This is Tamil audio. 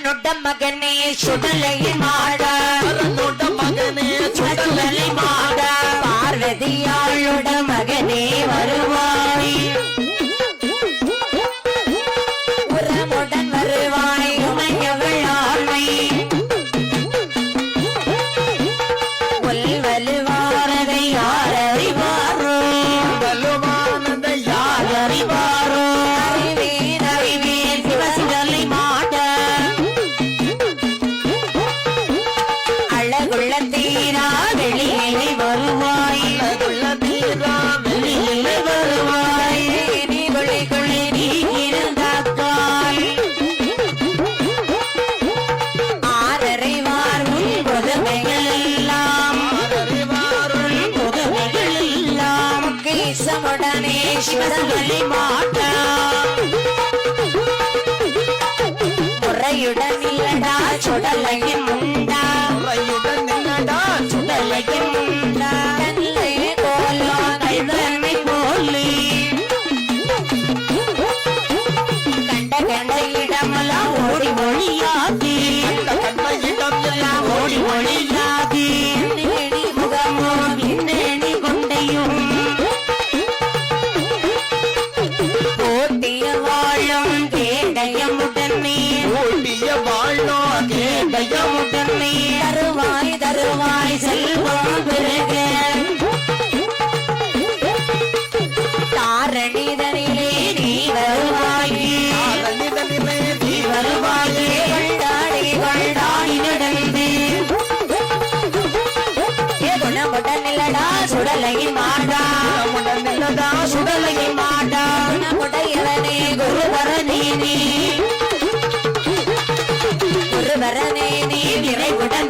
அரணுட மகனே சுடலை மாட அரணுட மகனே சுடலை மாட பார்வதியாளுட மகனே வருவாய் உரமுடன் வருவாய் உமையவள் ஆண்மை வலுவானதை யார் அறிவாரோ வலுவானதை யார் அறிவாரோ அறிவேன் அறிவேன் சிவசுடலை மாட அழகுள்ள தீரா வெளியிலே வருவாய் அழகுள்ள தீரா வெளியிலே வருவாய் நீ கொள்ளைக்குள்ளே நீ இருந்தாக்காய் ஆறறிவார் உன் புதுமைகள் எல்லாம் புதுமைகள் எல்லாம் கேசமுடனே சிவசுடலை மாட முறையுடன் இல்லடா சுடலையின் முண்டா முறையுடன் இல்லடா சுடலையின் முண்டா கல்லை போலோ கல்வனை போலி கண்ட கண்ட இடமெல்லாம் ஓடி ஒளியாகி கண்ட இடம் எல்லாம் ஓடி ஒளியாகி நேடி முகமோ நேடி கொண்டையும் ஓட்டிய வாழும் கேடயமுடனே ஓட்டிய வாழும் கேடயமுடனே தருவாய் தருவாய் செல்வம் பெருக தாரணிதனிலே நீ வருவாய் தாரணிதனிலே நீ வருவாயே கொண்டாடி கொண்டாடி நடந்து குணமுடன் இல்லடா சுடலையின் மாடா குணமுடன் இல்லடா சுடலையின் மாடா குணமுடையவனே குருவரனே நீ குருவரனே நீ விரைவுடன்